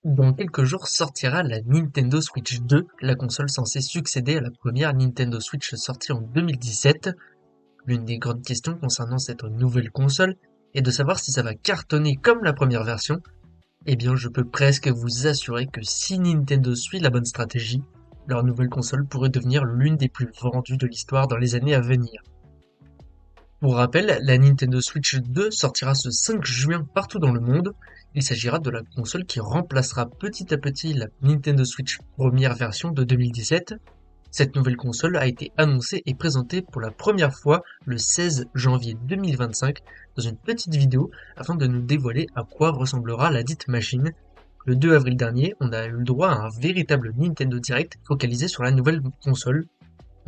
Dans quelques jours sortira la Nintendo Switch 2, la console censée succéder à la première Nintendo Switch sortie en 2017. L'une des grandes questions concernant cette nouvelle console est de savoir si ça va cartonner comme la première version. Eh bien, je peux presque vous assurer que si Nintendo suit la bonne stratégie, leur nouvelle console pourrait devenir l'une des plus vendues de l'histoire dans les années à venir. Pour rappel, la Nintendo Switch 2 sortira ce 5 juin partout dans le monde. Il s'agira de la console qui remplacera petit à petit la Nintendo Switch première version de 2017. Cette nouvelle console a été annoncée et présentée pour la première fois le 16 janvier 2025 dans une petite vidéo afin de nous dévoiler à quoi ressemblera la dite machine. Le 2 avril dernier, on a eu le droit à un véritable Nintendo Direct focalisé sur la nouvelle console.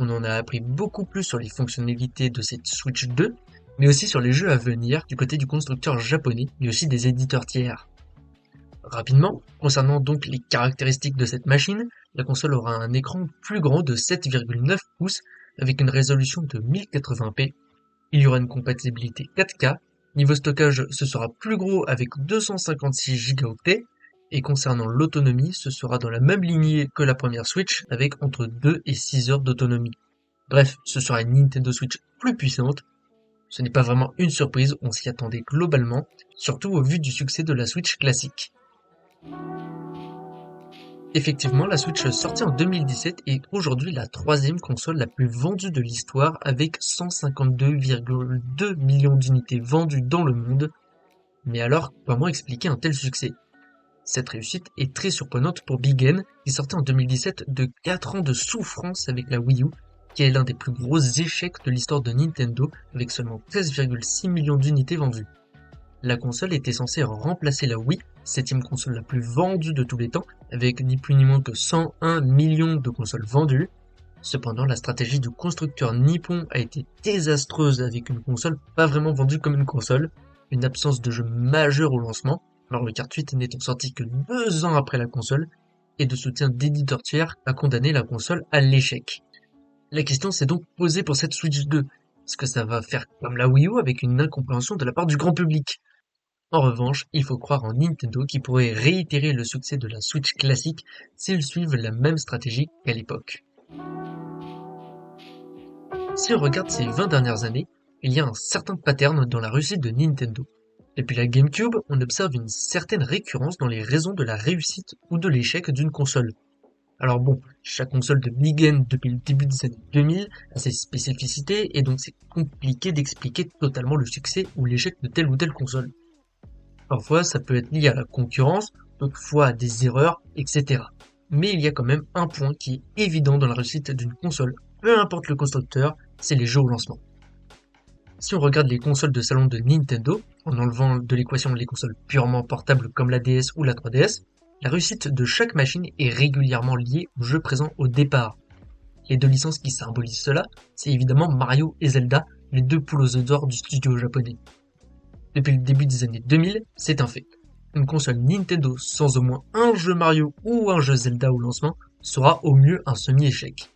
On en a appris beaucoup plus sur les fonctionnalités de cette Switch 2, mais aussi sur les jeux à venir du côté du constructeur japonais, mais aussi des éditeurs tiers. Rapidement, concernant donc les caractéristiques de cette machine, la console aura un écran plus grand de 7,9 pouces avec une résolution de 1080p. Il y aura une compatibilité 4K. Niveau stockage, ce sera plus gros avec 256 Go. Et concernant l'autonomie, ce sera dans la même lignée que la première Switch avec entre 2 et 6 heures d'autonomie. Bref, ce sera une Nintendo Switch plus puissante. Ce n'est pas vraiment une surprise, on s'y attendait globalement, surtout au vu du succès de la Switch classique. Effectivement, la Switch sortie en 2017 est aujourd'hui la troisième console la plus vendue de l'histoire avec 152,2 millions d'unités vendues dans le monde. Mais alors, comment expliquer un tel succès ? Cette réussite est très surprenante pour Big N, qui sortait en 2017 de 4 ans de souffrance avec la Wii U, qui est l'un des plus gros échecs de l'histoire de Nintendo, avec seulement 13,6 millions d'unités vendues. La console était censée remplacer la Wii, septième console la plus vendue de tous les temps, avec ni plus ni moins que 101 millions de consoles vendues. Cependant, la stratégie du constructeur nippon a été désastreuse avec une console pas vraiment vendue comme une console, une absence de jeu majeur au lancement, Mario Kart 8 n'étant sorti que 2 ans après la console, et de soutien d'éditeurs tiers a condamné la console à l'échec. La question s'est donc posée pour cette Switch 2. Est-ce que ça va faire comme la Wii U avec une incompréhension de la part du grand public ? En revanche, il faut croire en Nintendo qui pourrait réitérer le succès de la Switch classique s'ils suivent la même stratégie qu'à l'époque. Si on regarde ces 20 dernières années, il y a un certain pattern dans la réussite de Nintendo. Depuis la GameCube, on observe une certaine récurrence dans les raisons de la réussite ou de l'échec d'une console. Alors bon, chaque console de Big N depuis le début des années 2000 a ses spécificités et donc c'est compliqué d'expliquer totalement le succès ou l'échec de telle ou telle console. Parfois ça peut être lié à la concurrence, d'autres fois à des erreurs, etc. Mais il y a quand même un point qui est évident dans la réussite d'une console, peu importe le constructeur, c'est les jeux au lancement. Si on regarde les consoles de salon de Nintendo, en enlevant de l'équation les consoles purement portables comme la DS ou la 3DS, la réussite de chaque machine est régulièrement liée aux jeux présents au départ. Les deux licences qui symbolisent cela, c'est évidemment Mario et Zelda, les deux poules aux œufs d'or du studio japonais. Depuis le début des années 2000, c'est un fait. Une console Nintendo sans au moins un jeu Mario ou un jeu Zelda au lancement sera au mieux un semi-échec.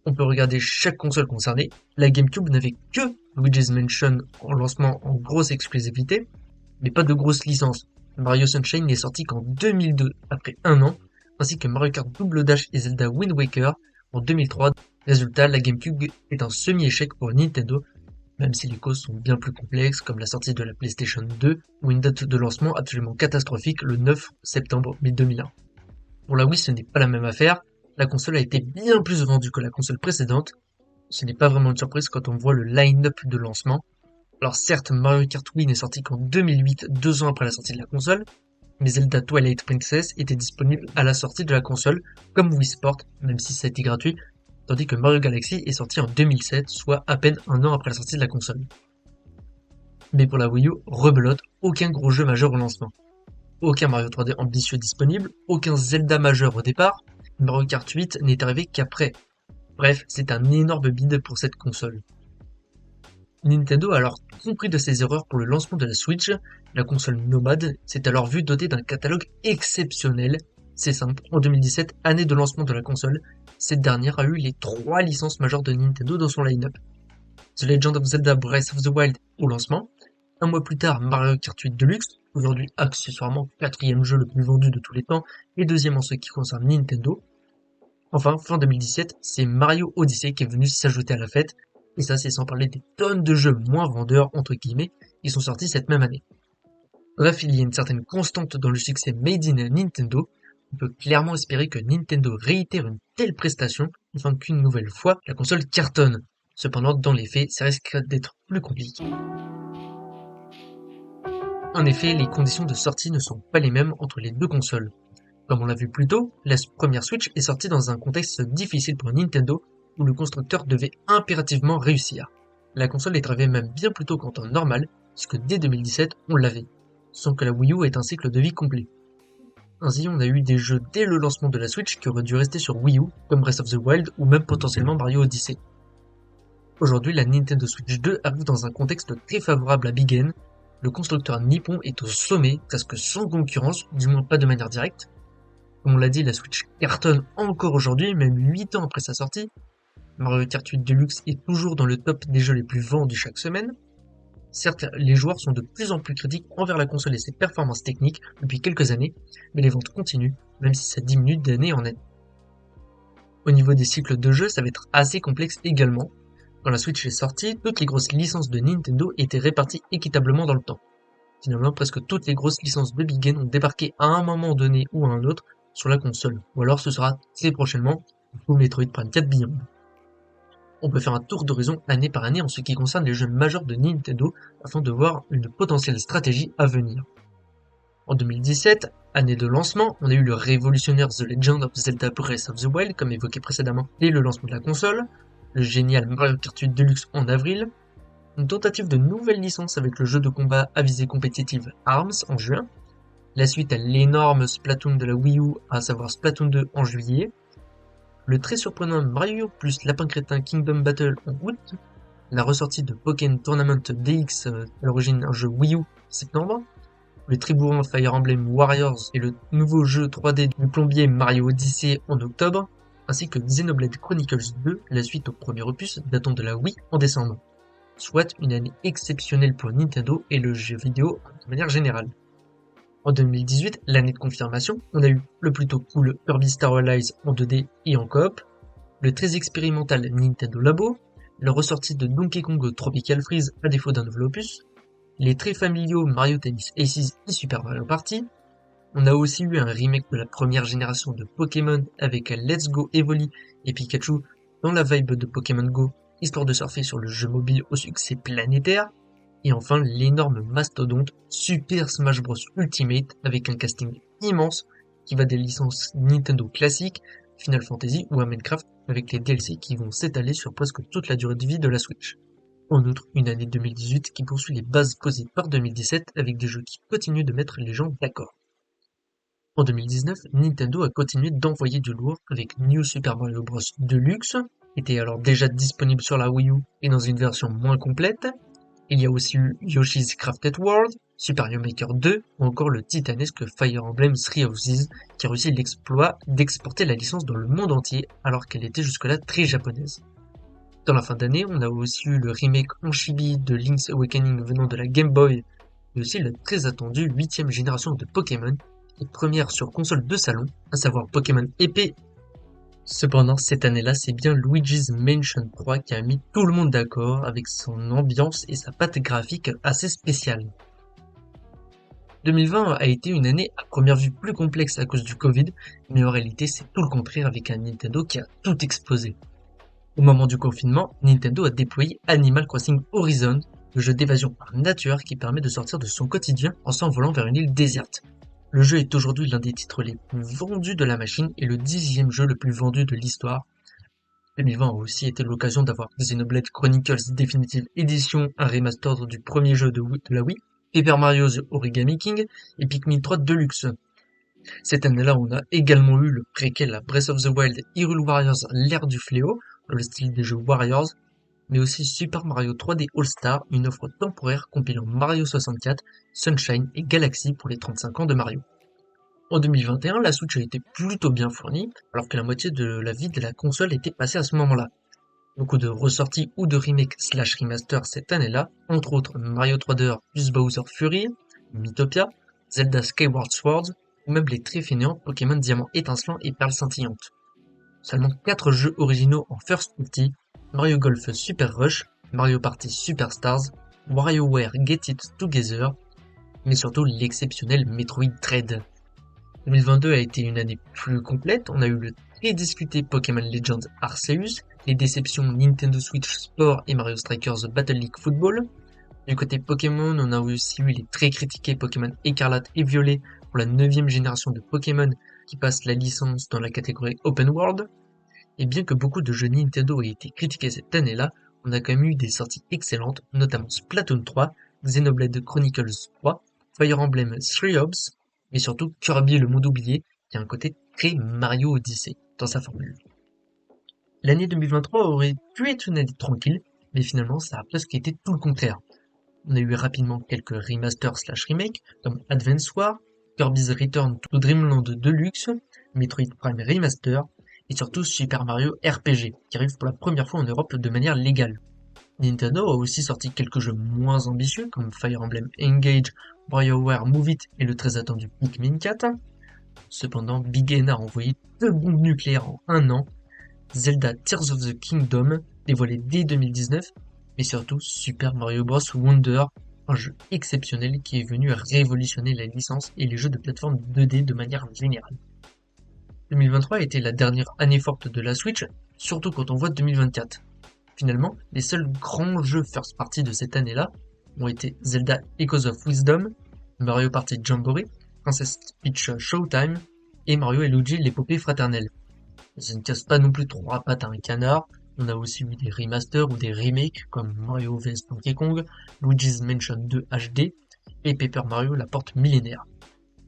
On peut regarder chaque console concernée, la GameCube n'avait que Luigi's Mansion en lancement en grosse exclusivité, mais pas de grosse licence. Mario Sunshine n'est sorti qu'en 2002, après un an, ainsi que Mario Kart Double Dash et Zelda Wind Waker en 2003. Résultat, la GameCube est un semi-échec pour Nintendo, même si les causes sont bien plus complexes, comme la sortie de la PlayStation 2, ou une date de lancement absolument catastrophique le 9 septembre 2001. Pour la Wii, ce n'est pas la même affaire, la console a été bien plus vendue que la console précédente. Ce n'est pas vraiment une surprise quand on voit le line-up de lancement. Alors certes, Mario Kart Wii n'est sorti qu'en 2008, 2 ans après la sortie de la console, mais Zelda Twilight Princess était disponible à la sortie de la console, comme Wii Sport, même si ça a été gratuit, tandis que Mario Galaxy est sorti en 2007, soit à peine un an après la sortie de la console. Mais pour la Wii U, rebelote, aucun gros jeu majeur au lancement. Aucun Mario 3D ambitieux disponible, aucun Zelda majeur au départ, Mario Kart 8 n'est arrivé qu'après. Bref, c'est un énorme bide pour cette console. Nintendo a alors compris de ses erreurs pour le lancement de la Switch. La console nomade s'est alors vue dotée d'un catalogue exceptionnel. C'est simple, en 2017, année de lancement de la console, cette dernière a eu les 3 licences majeures de Nintendo dans son line-up. The Legend of Zelda Breath of the Wild au lancement, un mois plus tard Mario Kart 8 Deluxe, aujourd'hui accessoirement quatrième jeu le plus vendu de tous les temps et deuxième en ce qui concerne Nintendo. Enfin, fin 2017, c'est Mario Odyssey qui est venu s'ajouter à la fête, et ça c'est sans parler des tonnes de jeux moins vendeurs, entre guillemets, qui sont sortis cette même année. Bref, il y a une certaine constante dans le succès Made in Nintendo. On peut clairement espérer que Nintendo réitère une telle prestation afin qu'une nouvelle fois la console cartonne. Cependant, dans les faits, ça risque d'être plus compliqué. En effet, les conditions de sortie ne sont pas les mêmes entre les deux consoles. Comme on l'a vu plus tôt, la première Switch est sortie dans un contexte difficile pour Nintendo où le constructeur devait impérativement réussir. La console est arrivée même bien plus tôt qu'en temps normal, puisque dès 2017 on l'avait, sans que la Wii U ait un cycle de vie complet. Ainsi, on a eu des jeux dès le lancement de la Switch qui auraient dû rester sur Wii U, comme Breath of the Wild ou même potentiellement Mario Odyssey. Aujourd'hui, la Nintendo Switch 2 arrive dans un contexte très favorable à Big N. Le constructeur nippon est au sommet, presque sans concurrence, du moins pas de manière directe. Comme on l'a dit, la Switch cartonne encore aujourd'hui, même 8 ans après sa sortie. Mario Kart 8 Deluxe est toujours dans le top des jeux les plus vendus chaque semaine. Certes, les joueurs sont de plus en plus critiques envers la console et ses performances techniques depuis quelques années, mais les ventes continuent, même si ça diminue d'année en année. Au niveau des cycles de jeu, ça va être assez complexe également. Quand la Switch est sortie, toutes les grosses licences de Nintendo étaient réparties équitablement dans le temps. Finalement, presque toutes les grosses licences de Big N ont débarqué à un moment donné ou à un autre sur la console, ou alors ce sera très prochainement pour Metroid Prime 4 Beyond. On peut faire un tour d'horizon année par année en ce qui concerne les jeux majeurs de Nintendo afin de voir une potentielle stratégie à venir. En 2017, année de lancement, on a eu le révolutionnaire The Legend of Zelda Breath of the Wild, comme évoqué précédemment, dès le lancement de la console, le génial Mario Kart 8 Deluxe en avril, une tentative de nouvelle licence avec le jeu de combat à visée compétitive ARMS en juin, la suite à l'énorme Splatoon de la Wii U, à savoir Splatoon 2 en juillet, le très surprenant Mario plus Lapin Crétin Kingdom Battle en août, la ressortie de Pokémon Tournament DX, à l'origine un jeu Wii U, septembre, le très bourrin Fire Emblem Warriors et le nouveau jeu 3D du plombier Mario Odyssey en octobre, ainsi que Xenoblade Chronicles 2, la suite au premier opus datant de la Wii en décembre. Soit une année exceptionnelle pour Nintendo et le jeu vidéo de manière générale. En 2018, l'année de confirmation, on a eu le plutôt cool Kirby Star Allies en 2D et en coop, le très expérimental Nintendo Labo, le ressorti de Donkey Kong Tropical Freeze à défaut d'un nouvel opus, les très familiaux Mario Tennis Aces et Super Mario Party. On a aussi eu un remake de la première génération de Pokémon avec Let's Go Evoli et Pikachu dans la vibe de Pokémon Go, histoire de surfer sur le jeu mobile au succès planétaire. Et enfin l'énorme mastodonte Super Smash Bros Ultimate avec un casting immense qui va des licences Nintendo classiques, Final Fantasy ou à Minecraft avec les DLC qui vont s'étaler sur presque toute la durée de vie de la Switch. En outre, une année 2018 qui poursuit les bases posées par 2017 avec des jeux qui continuent de mettre les gens d'accord. En 2019, Nintendo a continué d'envoyer du lourd avec New Super Mario Bros Deluxe, qui était alors déjà disponible sur la Wii U et dans une version moins complète. Il y a aussi eu Yoshi's Crafted World, Super Mario Maker 2 ou encore le titanesque Fire Emblem Three Houses qui a réussi l'exploit d'exporter la licence dans le monde entier alors qu'elle était jusque-là très japonaise. Dans la fin d'année, on a aussi eu le remake en chibi de Link's Awakening venant de la Game Boy et aussi la très attendue 8ème génération de Pokémon et première sur console de salon, à savoir Pokémon Épée. Cependant, cette année-là, c'est bien Luigi's Mansion 3 qui a mis tout le monde d'accord avec son ambiance et sa patte graphique assez spéciale. 2020 a été une année à première vue plus complexe à cause du Covid, mais en réalité c'est tout le contraire avec un Nintendo qui a tout explosé. Au moment du confinement, Nintendo a déployé Animal Crossing Horizon, le jeu d'évasion par nature qui permet de sortir de son quotidien en s'envolant vers une île déserte. Le jeu est aujourd'hui l'un des titres les plus vendus de la machine et le 10e jeu le plus vendu de l'histoire. 2020 a aussi été l'occasion d'avoir Xenoblade Chronicles Definitive Edition, un remaster du premier jeu de la Wii, Paper Mario The Origami King et Pikmin 3 Deluxe. Cette année-là, on a également eu le préquel à Breath of the Wild Hyrule Warriors l'ère du fléau, dans le style des jeux Warriors, mais aussi Super Mario 3D All-Star, une offre temporaire compilant Mario 64, Sunshine et Galaxy pour les 35 ans de Mario. En 2021, la Switch a été plutôt bien fournie, alors que la moitié de la vie de la console était passée à ce moment-là. Beaucoup de ressorties ou de remakes / remaster cette année-là, entre autres Mario 3D plus Bowser Fury, Mythopia, Zelda Skyward Sword, ou même les très fainéants Pokémon Diamant étincelant et Perle scintillante. Seulement 4 jeux originaux en First Party, Mario Golf Super Rush, Mario Party Super Stars, WarioWare Get It Together, mais surtout l'exceptionnel Metroid Dread. 2022 a été une année plus complète, on a eu le très discuté Pokémon Legends Arceus, les déceptions Nintendo Switch Sport et Mario Strikers Battle League Football. Du côté Pokémon, on a aussi eu les très critiqués Pokémon Écarlate et Violet pour la 9ème génération de Pokémon qui passe la licence dans la catégorie Open World. Et bien que beaucoup de jeux Nintendo aient été critiqués cette année-là, on a quand même eu des sorties excellentes, notamment Splatoon 3, Xenoblade Chronicles 3, Fire Emblem Three Hopes, mais surtout Kirby le monde oublié, qui a un côté très Mario Odyssey dans sa formule. L'année 2023 aurait pu être une année tranquille, mais finalement ça a presque été tout le contraire. On a eu rapidement quelques remasters / remakes, comme Advance War, Kirby's Return to Dreamland Deluxe, Metroid Prime Remaster, et surtout Super Mario RPG, qui arrive pour la première fois en Europe de manière légale. Nintendo a aussi sorti quelques jeux moins ambitieux, comme Fire Emblem Engage, WarioWare Move It et le très attendu Pikmin 4. Cependant, Big N a envoyé 2 bombes nucléaires en un an, Zelda Tears of the Kingdom, dévoilé dès 2019, mais surtout Super Mario Bros. Wonder, un jeu exceptionnel qui est venu révolutionner la licence et les jeux de plateforme 2D de manière générale. 2023 a été la dernière année forte de la Switch, surtout quand on voit 2024. Finalement, les seuls grands jeux first party de cette année-là ont été Zelda Echoes of Wisdom, Mario Party Jamboree, Princess Peach Showtime et Mario et Luigi l'épopée fraternelle. Ça ne casse pas non plus 3 pattes à un canard, on a aussi eu des remasters ou des remakes comme Mario vs Donkey Kong, Luigi's Mansion 2 HD et Paper Mario la porte millénaire.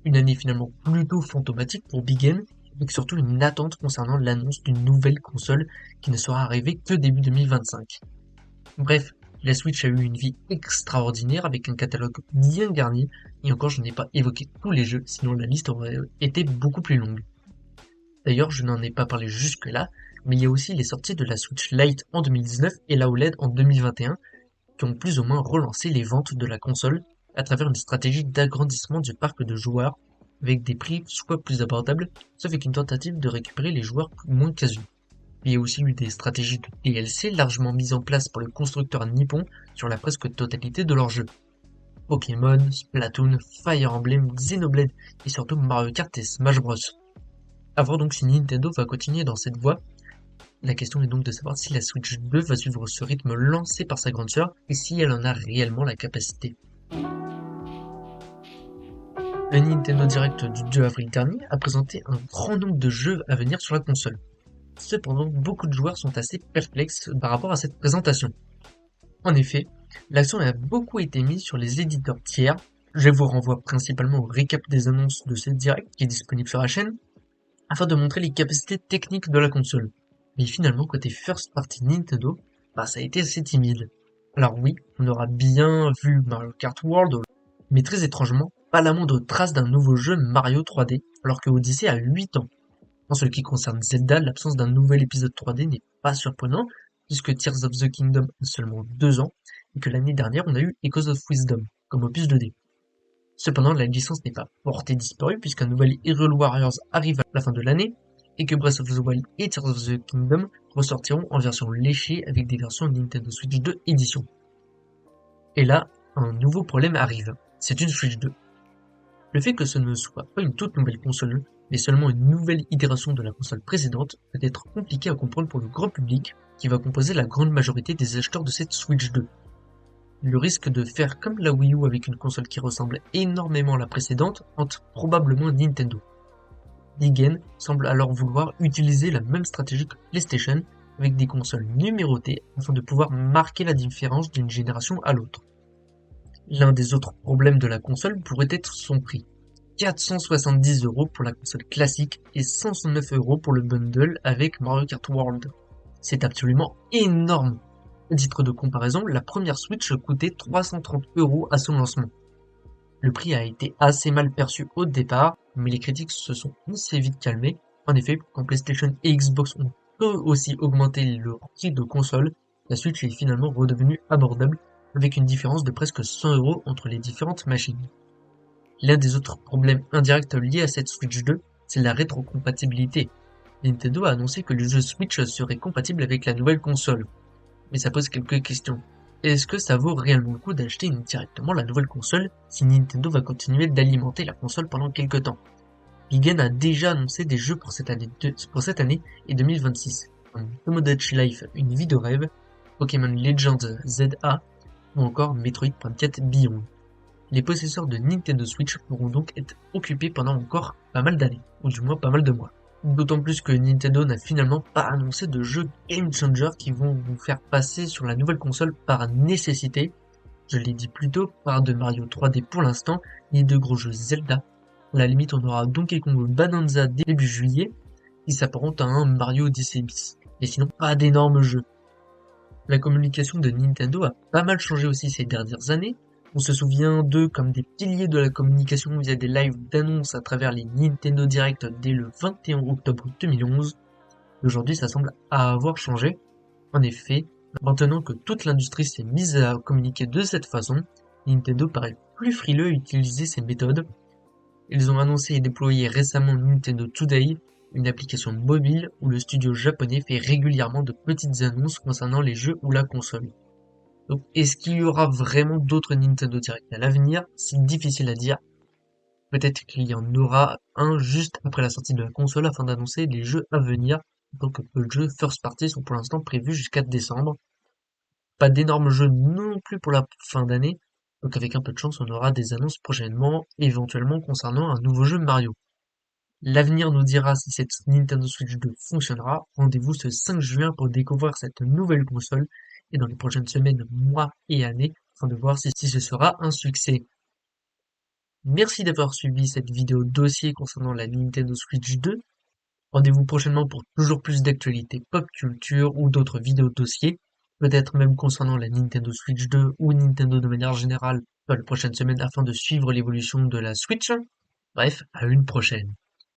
Une année finalement plutôt fantomatique pour Big N, avec surtout une attente concernant l'annonce d'une nouvelle console qui ne sera arrivée que début 2025. Bref, la Switch a eu une vie extraordinaire avec un catalogue bien garni, et encore je n'ai pas évoqué tous les jeux, sinon la liste aurait été beaucoup plus longue. D'ailleurs, je n'en ai pas parlé jusque-là, mais il y a aussi les sorties de la Switch Lite en 2019 et la OLED en 2021, qui ont plus ou moins relancé les ventes de la console à travers une stratégie d'agrandissement du parc de joueurs, avec des prix soit plus abordables, soit avec une tentative de récupérer les joueurs moins casus. Il y a aussi eu des stratégies de DLC largement mises en place par le constructeur nippon sur la presque totalité de leurs jeux. Pokémon, Splatoon, Fire Emblem, Xenoblade et surtout Mario Kart et Smash Bros. À voir donc si Nintendo va continuer dans cette voie. La question est donc de savoir si la Switch 2 va suivre ce rythme lancé par sa grande sœur et si elle en a réellement la capacité. Le Nintendo Direct du 2 avril dernier a présenté un grand nombre de jeux à venir sur la console. Cependant, beaucoup de joueurs sont assez perplexes par rapport à cette présentation. En effet, l'accent a beaucoup été mis sur les éditeurs tiers. Je vous renvoie principalement au récap des annonces de ce direct qui est disponible sur la chaîne, afin de montrer les capacités techniques de la console. Mais finalement, côté first party Nintendo, ça a été assez timide. Alors oui, on aura bien vu Mario Kart World, mais très étrangement, pas la moindre trace d'un nouveau jeu Mario 3D, alors que Odyssey a 8 ans. En ce qui concerne Zelda, l'absence d'un nouvel épisode 3D n'est pas surprenant, puisque Tears of the Kingdom a seulement 2 ans, et que l'année dernière on a eu Echoes of Wisdom, comme opus 2D. Cependant, la licence n'est pas portée disparue, puisqu'un nouvel Hyrule Warriors arrive à la fin de l'année, et que Breath of the Wild et Tears of the Kingdom ressortiront en version léchée avec des versions Nintendo Switch 2 édition. Et là, un nouveau problème arrive, c'est une Switch 2. Le fait que ce ne soit pas une toute nouvelle console, mais seulement une nouvelle itération de la console précédente, peut être compliqué à comprendre pour le grand public, qui va composer la grande majorité des acheteurs de cette Switch 2. Le risque de faire comme la Wii U avec une console qui ressemble énormément à la précédente hante probablement Nintendo. Big N semble alors vouloir utiliser la même stratégie que PlayStation, avec des consoles numérotées afin de pouvoir marquer la différence d'une génération à l'autre. L'un des autres problèmes de la console pourrait être son prix. 470€ pour la console classique et 169€ pour le bundle avec Mario Kart World. C'est absolument énorme. À titre de comparaison, la première Switch coûtait 330€ à son lancement. Le prix a été assez mal perçu au départ, mais les critiques se sont assez vite calmées. En effet, quand PlayStation et Xbox ont eux aussi augmenté leur prix de console, la Switch est finalement redevenue abordable, avec une différence de presque 100€ entre les différentes machines. L'un des autres problèmes indirects liés à cette Switch 2, c'est la rétrocompatibilité. Nintendo a annoncé que le jeu Switch serait compatible avec la nouvelle console. Mais ça pose quelques questions. Est-ce que ça vaut réellement le coup d'acheter directement la nouvelle console si Nintendo va continuer d'alimenter la console pendant quelques temps? Gigan a déjà annoncé des jeux pour cette année et 2026, comme Tomodachi Life, une vie de rêve, Pokémon Legends ZA ou encore Metroid Prime 4 Beyond. Les possesseurs de Nintendo Switch pourront donc être occupés pendant encore pas mal d'années, ou du moins pas mal de mois. D'autant plus que Nintendo n'a finalement pas annoncé de jeux game changer qui vont vous faire passer sur la nouvelle console par nécessité. Je l'ai dit plus tôt, pas de Mario 3D pour l'instant, ni de gros jeux Zelda. À la limite, on aura Donkey Kong Bonanza début juillet, qui s'apparente à un Mario Odyssey bis. Mais sinon, pas d'énormes jeux. La communication de Nintendo a pas mal changé aussi ces dernières années. On se souvient d'eux comme des piliers de la communication via des lives d'annonces à travers les Nintendo Direct dès le 21 octobre 2011. Aujourd'hui, ça semble avoir changé. En effet, maintenant que toute l'industrie s'est mise à communiquer de cette façon, Nintendo paraît plus frileux à utiliser ces méthodes. Ils ont annoncé et déployé récemment Nintendo Today, une application mobile où le studio japonais fait régulièrement de petites annonces concernant les jeux ou la console. Donc, est-ce qu'il y aura vraiment d'autres Nintendo Direct à l'avenir? C'est difficile à dire. Peut-être qu'il y en aura un juste après la sortie de la console afin d'annoncer les jeux à venir, donc peu de jeux first party sont pour l'instant prévus jusqu'à décembre. Pas d'énormes jeux non plus pour la fin d'année, donc avec un peu de chance on aura des annonces prochainement, éventuellement concernant un nouveau jeu Mario. L'avenir nous dira si cette Nintendo Switch 2 fonctionnera. Rendez-vous ce 5 juin pour découvrir cette nouvelle console et dans les prochaines semaines, mois et années afin de voir si ce sera un succès. Merci d'avoir suivi cette vidéo dossier concernant la Nintendo Switch 2. Rendez-vous prochainement pour toujours plus d'actualités pop culture ou d'autres vidéos dossiers, peut-être même concernant la Nintendo Switch 2 ou Nintendo de manière générale dans les prochaines semaines afin de suivre l'évolution de la Switch. Bref, à une prochaine.